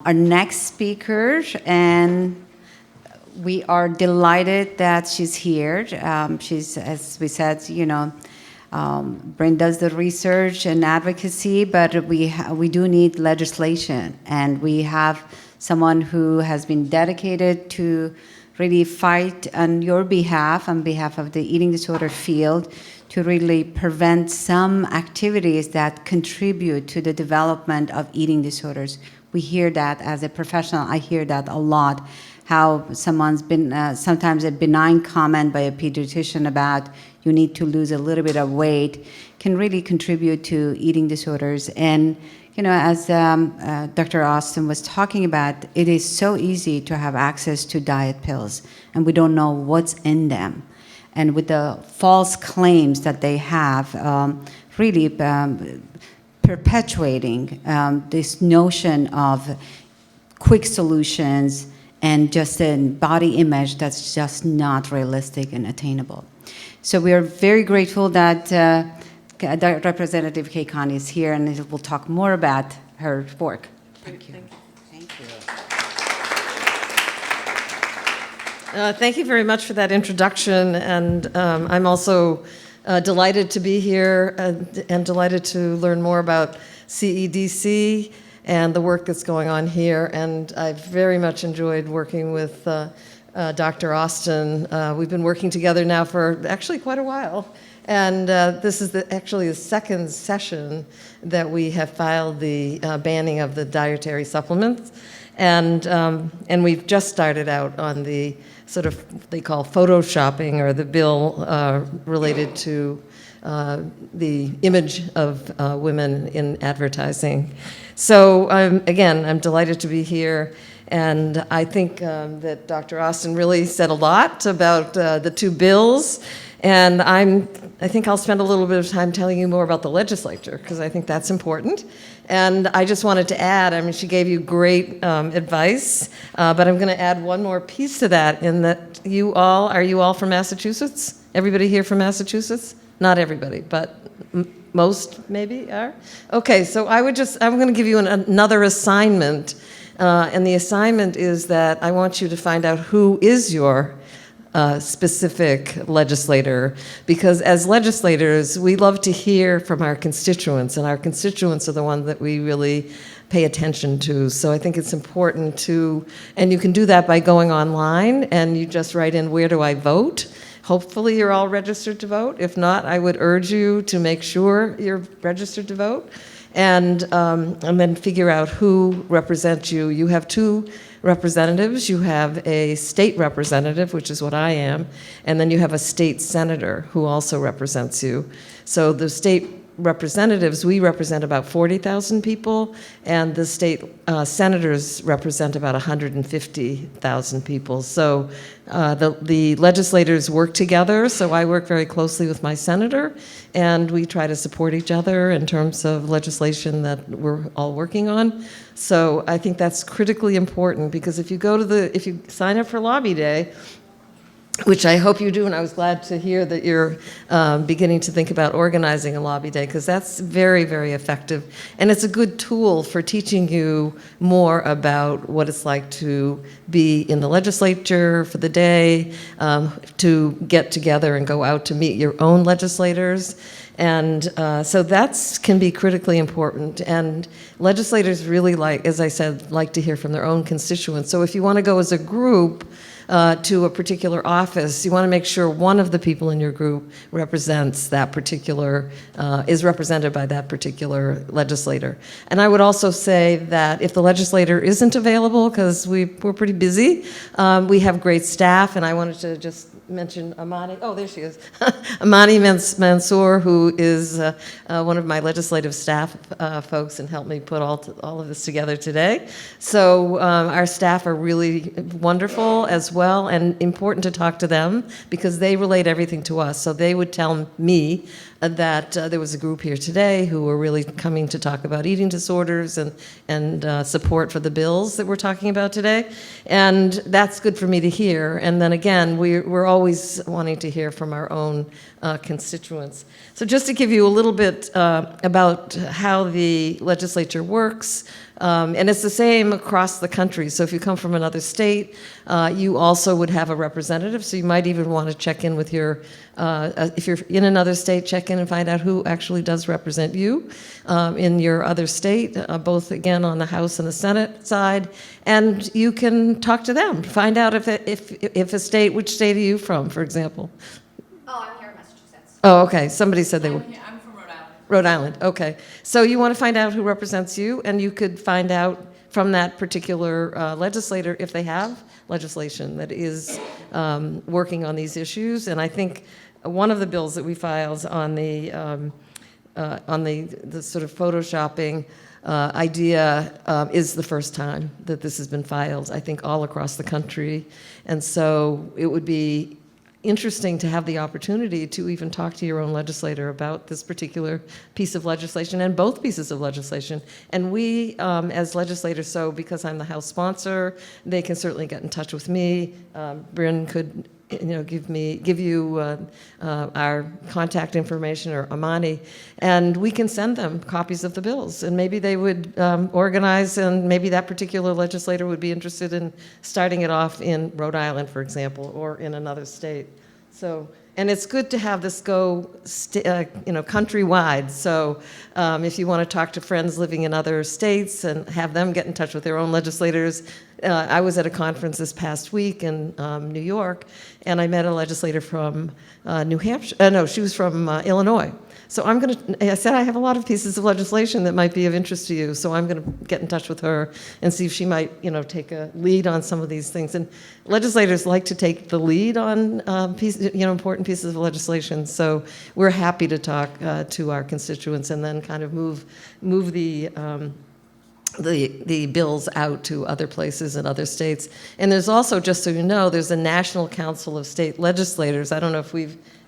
Our next speaker, and we are delighted that she's here. She's, as we said, Bryn does the research and advocacy, but we do need legislation, and we have someone who has been dedicated to really fight on your behalf, on behalf of the eating disorder field, to really prevent some activities that contribute to the development of eating disorders. We hear that as a professional. I hear that a lot, how someone's been, sometimes a benign comment by a pediatrician about you need to lose a little bit of weight can really contribute to eating disorders. And, as Dr. Austin was talking about, it is so easy to have access to diet pills, and we don't know what's in them. And with the false claims that they have, really perpetuating this notion of quick solutions and just a body image that's just not realistic and attainable. So we are very grateful that Representative Kay Connie is here, and we'll talk more about her work. Thank you. Thank you. Thank you very much for that introduction, and I'm also delighted to be here and delighted to learn more about CEDC and the work that's going on here. And I've very much enjoyed working with Dr. Austin. We've been working together now for actually quite a while. And this is actually the second session that we have filed the banning of the dietary supplements. And we've just started out on the sort of, they call photoshopping, or the bill related to the image of women in advertising. So again, I'm delighted to be here. And I think that Dr. Austin really said a lot about the two bills. And I think I'll spend a little bit of time telling you more about the legislature, because I think that's important. And I just wanted to add, she gave you great advice, but I'm going to add one more piece to that, in that are you all from Massachusetts? Everybody here from Massachusetts? Not everybody, but most maybe are? Okay, so I'm going to give you another assignment. And the assignment is that I want you to find out who is your specific legislator, because as legislators, we love to hear from our constituents, and our constituents are the ones that we really pay attention to. So I think it's important and you can do that by going online, and you just write in, where do I vote? Hopefully you're all registered to vote. If not, I would urge you to make sure you're registered to vote, and then figure out who represents you. You have two representatives. You have a state representative, which is what I am, and then you have a state senator who also represents you. So the state representatives, we represent about 40,000 people, and the state senators represent about 150,000 people. So the legislators work together, so I work very closely with my senator, and we try to support each other in terms of legislation that we're all working on. So I think that's critically important, because if you sign up for Lobby Day, which I hope you do, and I was glad to hear that you're beginning to think about organizing a Lobby Day, because that's very, very effective. And it's a good tool for teaching you more about what it's like to be in the legislature for the day, to get together and go out to meet your own legislators. And so that can be critically important. And legislators really as I said, like to hear from their own constituents. So if you want to go as a group to a particular office, you want to make sure one of the people in your group represents that particular, is represented by that particular legislator. And I would also say that if the legislator isn't available, because we're pretty busy, we have great staff, and I wanted to just mention Amani. Oh, there she is. Amani Mansour, who is one of my legislative staff folks and helped me put all of this together today. So our staff are really wonderful as well, and important to talk to them, because they relate everything to us. So they would tell me that there was a group here today who were really coming to talk about eating disorders and support for the bills that we're talking about today. And that's good for me to hear. And then again, we're always wanting to hear from our own constituents. So just just to give you a little bit about how the legislature works, and it's the same across the country. So if you come from another state, you also would have a representative. So you might even want to check in with your, if you're in another state, check in and find out who actually does represent you in your other state, both again on the House and the Senate side. And you can talk to them, find out if a state, which state are you from, for example? Oh, I'm here in Massachusetts. Oh, okay. Somebody said they were. I'm from Rhode Island. Rhode Island, okay. So you want to find out who represents you, and you could find out from that particular legislator if they have legislation that is working on these issues. And I think one of the bills that we filed on the sort of photoshopping idea is the first time that this has been filed, I think, all across the country. And so it would be interesting to have the opportunity to even talk to your own legislator about this particular piece of legislation and both pieces of legislation. And we, as legislators, so because I'm the House sponsor, they can certainly get in touch with me. Bryn could, give you our contact information, or Amani, and we can send them copies of the bills. And maybe they would organize, and maybe that particular legislator would be interested in starting it off in Rhode Island, for example, or in another state. So, and it's good to have this go, countrywide. So, if you want to talk to friends living in other states and have them get in touch with their own legislators, I was at a conference this past week in New York, and I met a legislator from New Hampshire. No, she was from Illinois. So I said I have a lot of pieces of legislation that might be of interest to you. So I'm going to get in touch with her and see if she might, take a lead on some of these things. And legislators like to take the lead on important pieces of legislation. So we're happy to talk to our constituents and then kind of move the bills out to other places and other states. And there's also, just so you know, there's a National Council of State Legislators. I don't know if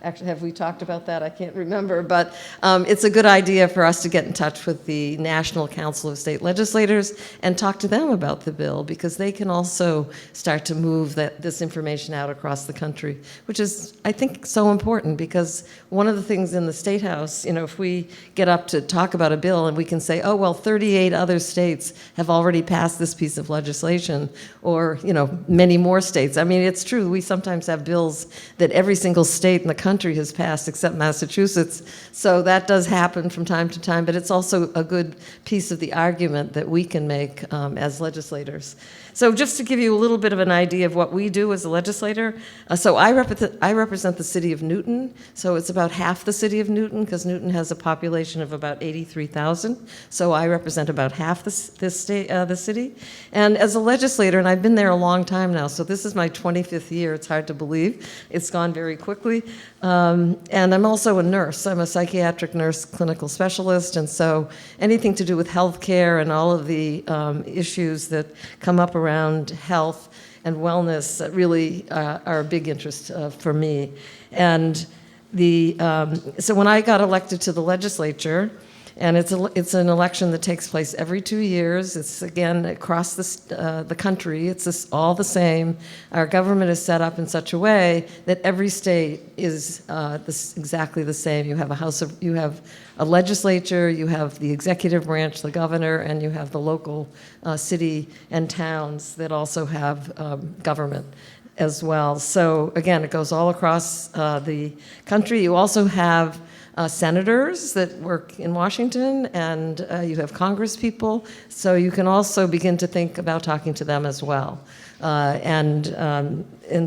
have we talked about that? I can't remember, but it's a good idea for us to get in touch with the National Council of State Legislators and talk to them about the bill, because they can also start to move this information out across the country, which is, I think, so important, because one of the things in the State House, if we get up to talk about a bill and we can say, oh, well, 38 other states have already passed this piece of legislation, or, many more states. I mean, it's true, we sometimes have bills that every single state in the country has passed except Massachusetts. So that does happen from time to time, but it's also a good piece of the argument that we can make as legislators. So just to give you a little bit of an idea of what we do as a legislator, so I represent the city of Newton. So it's about half the city of Newton, because Newton has a population of about 83,000. So I represent about half the city. And as a legislator, and I've been there a long time now, so this is my 25th year. It's hard to believe. It's gone very quickly. And I'm also a nurse. I'm a psychiatric nurse, clinical specialist, and so anything to do with healthcare and all of the issues that come up around health and wellness really are a big interest for me. And so when I got elected to the legislature, and it's an election that takes place every 2 years. It's, again, across the country. It's all the same. Our government is set up in such a way that every state is exactly the same. You have you have a legislature, you have the executive branch, the governor, and you have the local city and towns that also have government as well. So again, it goes all across the country. You also have senators that work in Washington, and you have Congress people, so you can also begin to think about talking to them as well. And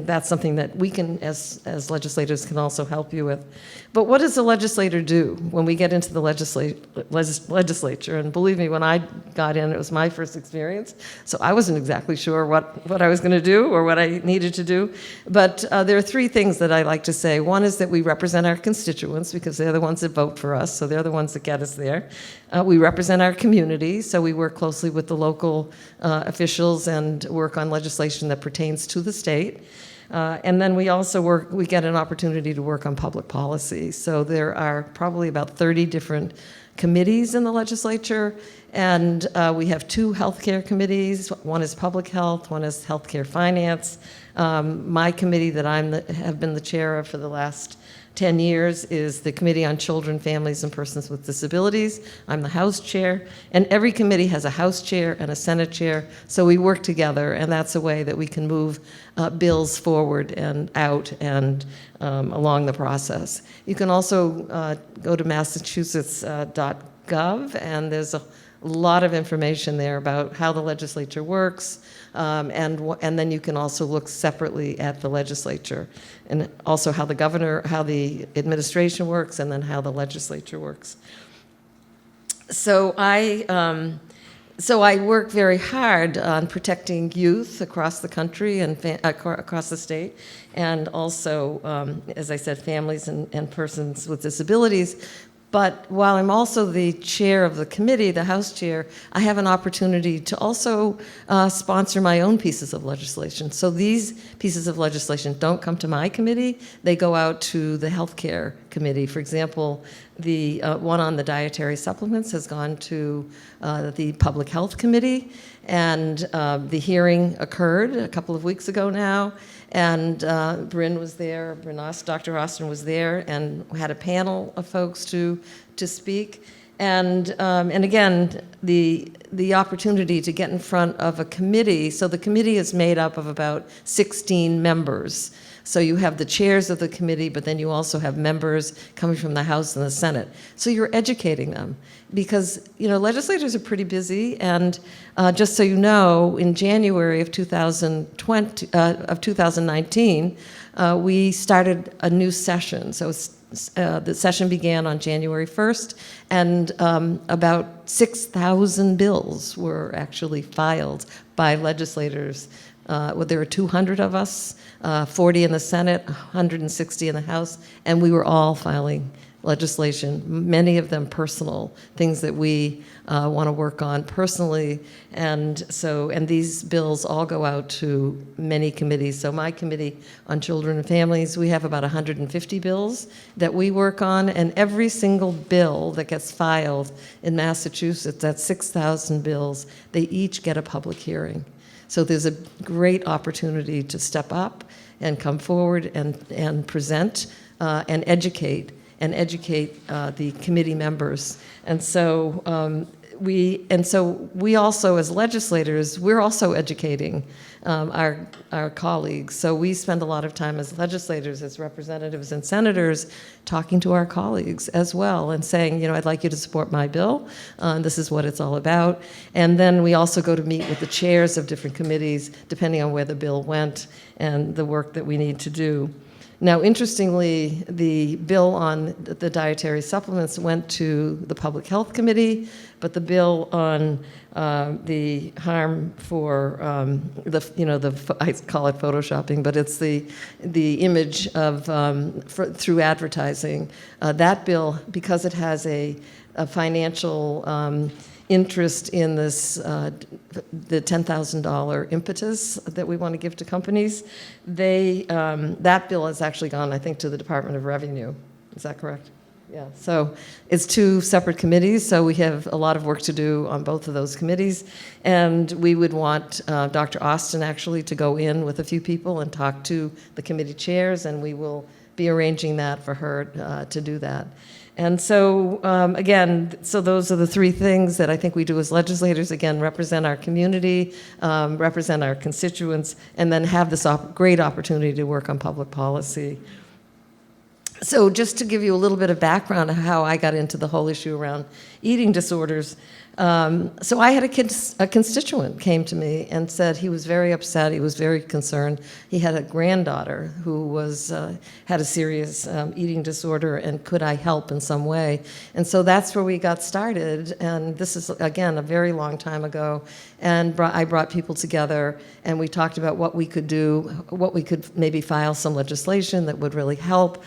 that's something that we can, as legislators, can also help you with. But what does the legislator do when we get into the legislature? And believe me, when I got in, it was my first experience, so I wasn't exactly sure what I was going to do or what I needed to do. But there are three things that I like to say. One is that we represent our constituents, because they're the ones that vote for us, so they're the ones that get us there. We represent our community, so we work closely with the local officials and work on legislation that pertains to the state. And then we also we get an opportunity to work on public policy. So there are probably about 30 different committees in the legislature, and we have 2 healthcare committees. One is public health, one is healthcare finance. My committee that have been the chair of for the last 10 years is the Committee on Children, Families, and Persons with Disabilities. I'm the House chair, and every committee has a House chair and a Senate chair, so we work together, and that's a way that we can move bills forward and out and along the process. You can also go to massachusetts.gov, and there's a lot of information there about how the legislature works, and then you can also look separately at the legislature, and also how the administration works, and then how the legislature works. So I work very hard on protecting youth across the country and across the state, and also, as I said, families and persons with disabilities. But while I'm also the chair of the committee, the House chair, I have an opportunity to also sponsor my own pieces of legislation. So these pieces of legislation don't come to my committee, they go out to the healthcare committee. For example, the one on the dietary supplements has gone to the Public Health Committee, and the hearing occurred a couple of weeks ago now, and Bryn was there, Dr. Austin was there, and had a panel of folks to speak. And again, the opportunity to get in front of a committee, so the committee is made up of about 16 members. So you have the chairs of the committee, but then you also have members coming from the House and the Senate. So you're educating them because, legislators are pretty busy. And just so you know, in January of 2019, we started a new session. So the session began on January 1st, and about 6,000 bills were actually filed by legislators. There were 200 of us, 40 in the Senate, 160 in the House, and we were all filing legislation, many of them personal, things that we want to work on personally. And these bills all go out to many committees. So my committee on children and families, we have about 150 bills that we work on, and every single bill that gets filed in Massachusetts, that's 6,000 bills, they each get a public hearing. So there's a great opportunity to step up and come forward and present and educate the committee members. And so we also, as legislators, we're also educating our colleagues. So we spend a lot of time as legislators, as representatives and senators, talking to our colleagues as well and saying, I'd like you to support my bill. This is what it's all about. And then we also go to meet with the chairs of different committees, depending on where the bill went and the work that we need to do. Now, interestingly, the bill on the dietary supplements went to the Public Health Committee, but the bill on the harm for I call it photoshopping, but it's the image of through advertising. That bill, because it has a financial interest in this, the $10,000 impetus that we want to give to companies, that bill has actually gone, I think, to the Department of Revenue. Is that correct? Yeah. So it's 2 separate committees, so we have a lot of work to do on both of those committees. And we would want Dr. Austin actually to go in with a few people and talk to the committee chairs, and we will be arranging that for her to do that. And so, again, so those are the 3 things that I think we do as legislators. Again, represent our community, represent our constituents, and then have this great opportunity to work on public policy. So just to give you a little bit of background on how I got into the whole issue around eating disorders. So I had a constituent came to me and said he was very upset, he was very concerned. He had a granddaughter who had a serious eating disorder, and could I help in some way? And so that's where we got started, and this is, again, a very long time ago. And I brought people together, and we talked about what we could do, what we could maybe file some legislation that would really help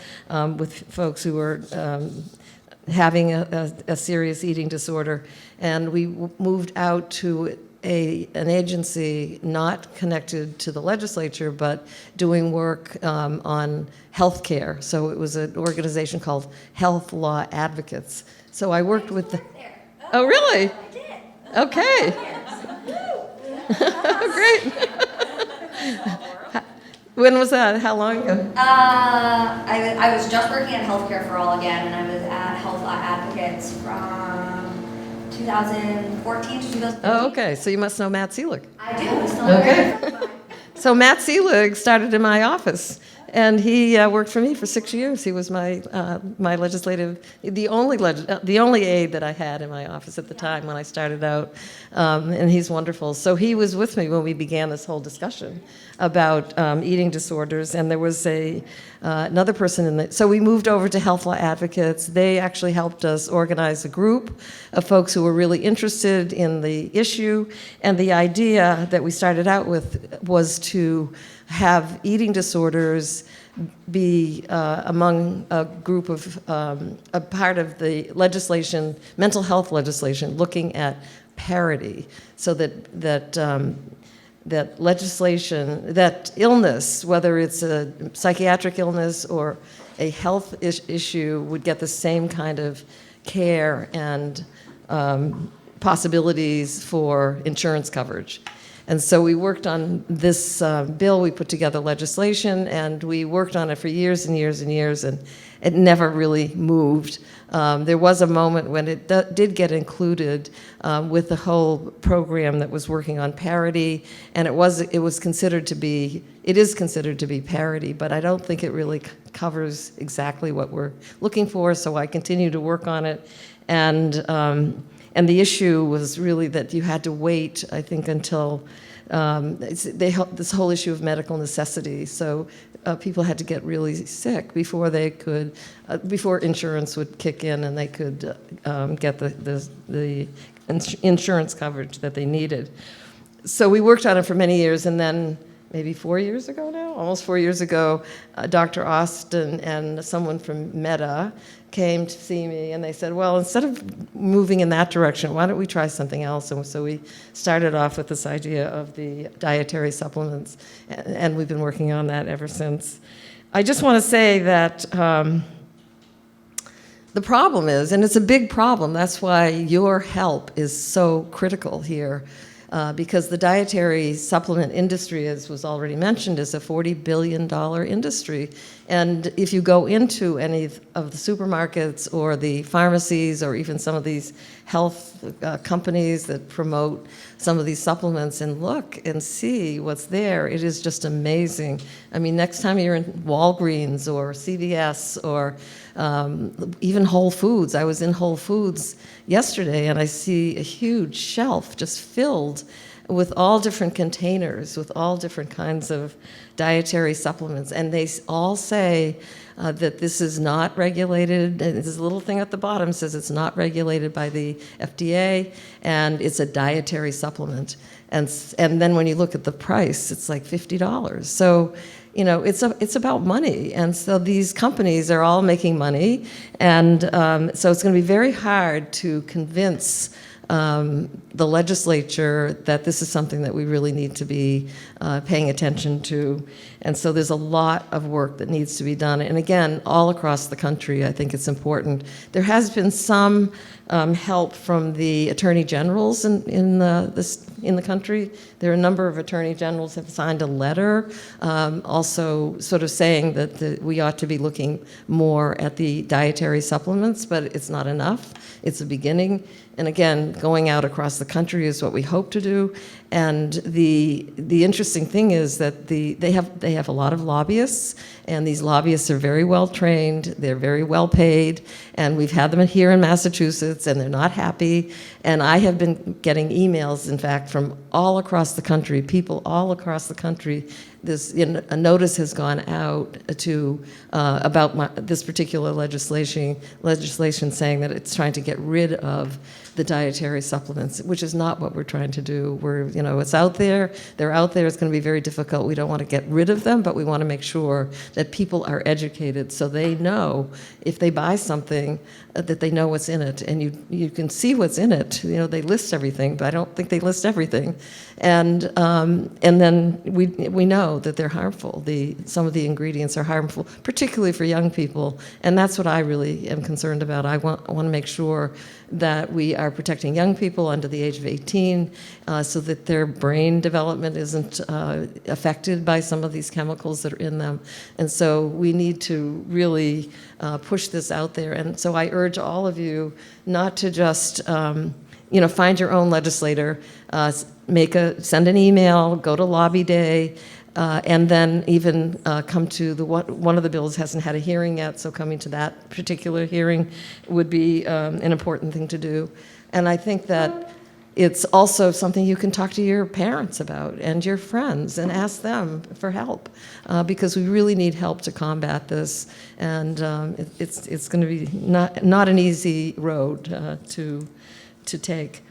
with folks who were having a serious eating disorder. And we moved out to an agency not connected to the legislature, but doing work on healthcare. So it was an organization called Health Law Advocates. So I worked with the. Oh, really? I did. Okay. Great. When was that? How long ago? I was just working at Healthcare for All again, and I was at Health Law Advocates from 2014 to 2015. Oh, okay. So you must know Matt Seelig. I do. He's still Okay. a very good friend of mine. So Matt Seelig started in my office, and he worked for me for 6 years. He was my the only aide that I had in my office at the time when I started out, and he's wonderful. So he was with me when we began this whole discussion about eating disorders, and there was another person in the. So we moved over to Health Law Advocates. They actually helped us organize a group of folks who were really interested in the issue, and the idea that we started out with was to have eating disorders be among a group of a part of the legislation, mental health legislation, looking at parity, so that legislation, that illness, whether it's a psychiatric illness or a health issue, would get the same kind of care and possibilities for insurance coverage. And so we worked on this bill, we put together legislation, and we worked on it for years and years and years, and it never really moved. There was a moment when it did get included with the whole program that was working on parity, and it is considered to be parity, but I don't think it really covers exactly what we're looking for, so I continue to work on it. And the issue was really that you had to wait, I think, until this whole issue of medical necessity. So people had to get really sick before they could, before insurance would kick in and they could get the insurance coverage that they needed. So we worked on it for many years, and then maybe 4 years ago now, almost 4 years ago, Dr. Austin and someone from Meta came to see me, and they said, well, instead of moving in that direction, why don't we try something else? And so we started off with this idea of the dietary supplements, and we've been working on that ever since. I just want to say that the problem is, and it's a big problem, that's why your help is so critical here, because the dietary supplement industry, as was already mentioned, is a $40 billion industry. And if you go into any of the supermarkets or the pharmacies or even some of these health companies that promote some of these supplements and look and see what's there, it is just amazing. I mean, next time you're in Walgreens or CVS or even Whole Foods. I was in Whole Foods yesterday, and I see a huge shelf just filled with all different containers, with all different kinds of dietary supplements. And they all say that this is not regulated. And this little thing at the bottom says it's not regulated by the FDA, and it's a dietary supplement. And then when you look at the price, it's like $50. So, you know, it's about money, and so these companies are all making money, and so it's going to be very hard to convince the legislature that this is something that we really need to be paying attention to. And so there's a lot of work that needs to be done. And again, all across the country, I think it's important. There has been some help from the attorney generals in the country. There are a number of attorney generals have signed a letter also sort of saying that we ought to be looking more at the dietary supplements, but it's not enough. It's a beginning. And again, going out across the country is what we hope to do. And the interesting thing is that they have a lot of lobbyists, and these lobbyists are very well trained, they're very well paid, and we've had them here in Massachusetts, and they're not happy. And I have been getting emails, in fact, from all across the country, people all across the country. A notice has gone out to about this particular legislation saying that it's trying to get rid of the dietary supplements, which is not what we're trying to do. We're, it's out there. They're out there. It's going to be very difficult. We don't want to get rid of them, but we want to make sure that people are educated so they know if they buy something that they know what's in it. And you can see what's in it. They list everything, but I don't think they list everything. And then we know that they're harmful. Some of the ingredients are harmful, particularly for young people. And that's what I really am concerned about. I want to make sure that we are protecting young people under the age of 18 so that their brain development isn't affected by some of these chemicals that are in them. And so we need to really push this out there. And so I urge all of you not to just find your own legislator, send an email, go to Lobby Day, and then even come to one of the bills hasn't had a hearing yet, so coming to that particular hearing would be an important thing to do. And I think that it's also something you can talk to your parents about and your friends and ask them for help, because we really need help to combat this. And it's going to be not an easy road to take.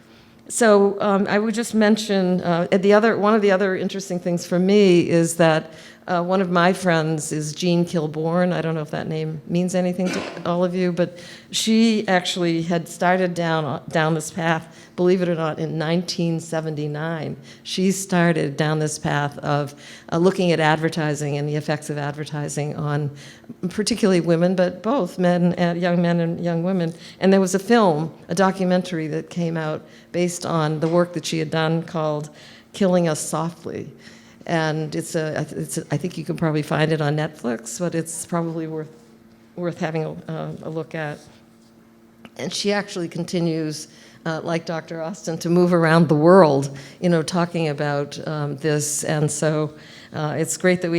So I would just mention one of the other interesting things for me is that one of my friends is Jean Kilbourne. I don't know if that name means anything to all of you, but she actually had started down this path, believe it or not, in 1979. She started down this path of looking at advertising and the effects of advertising on particularly women, but both young men and young women. And there was a documentary that came out based on the work that she had done called Killing Us Softly. And I think you can probably find it on Netflix, but it's probably worth having a look at. And she actually continues, like Dr. Austin, to move around the world, talking about this. And so it's great that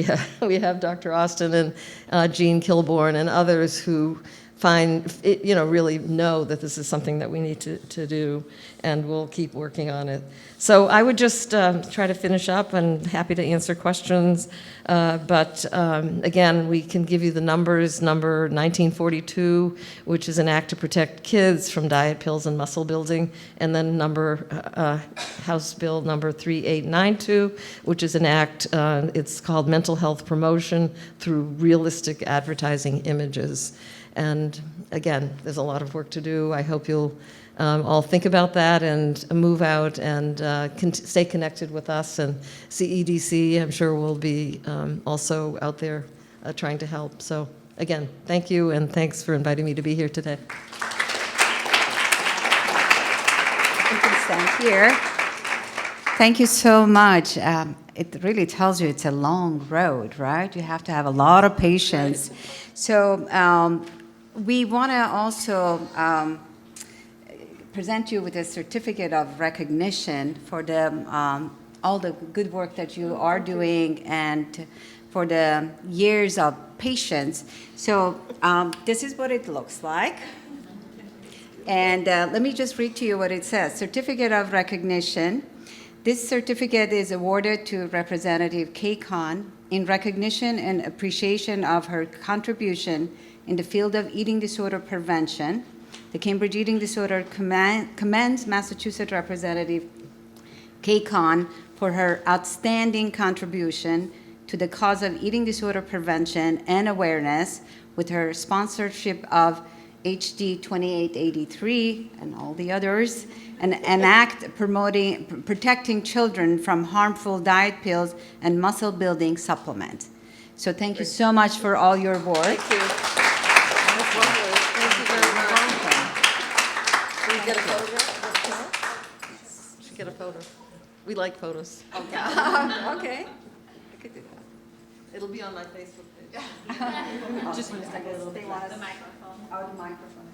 we have Dr. Austin and Jean Kilbourne and others who really know that this is something that we need to do, and we'll keep working on it. So I would just try to finish up, and happy to answer questions. But again, we can give you the numbers. Number 1942, which is an act to protect kids from diet pills and muscle building, and then House Bill number 3892, which is an act, it's called Mental Health Promotion Through Realistic Advertising Images. And again, there's a lot of work to do. I hope you'll all think about that and move out and stay connected with us. And CEDC, I'm sure, will be also out there trying to help. So again, thank you, and thanks for inviting me to be here today. You can stand here. Thank you so much. It really tells you it's a long road, right? You have to have a lot of patience. Right. So we want to also present you with a certificate of recognition for all the good work that you are doing and for the years of patience. So this is what it looks like. And let me just read to you what it says. Certificate of recognition. This certificate is awarded to Representative Kay Khan in recognition and appreciation of her contribution in the field of eating disorder prevention. The Cambridge Eating Disorder commends Massachusetts Representative Kay Khan for her outstanding contribution to the cause of eating disorder prevention and awareness with her sponsorship of HD 2883 and all the others, an act protecting children from harmful diet pills and muscle building supplements. So thank you so much for all your work. Thank you. That's lovely. Thank you very much. Will you get a photograph? Should get a photo. We like photos. Okay. Okay. I could do that. It'll be on my Facebook page. Just a second. The microphone. Oh, the microphone.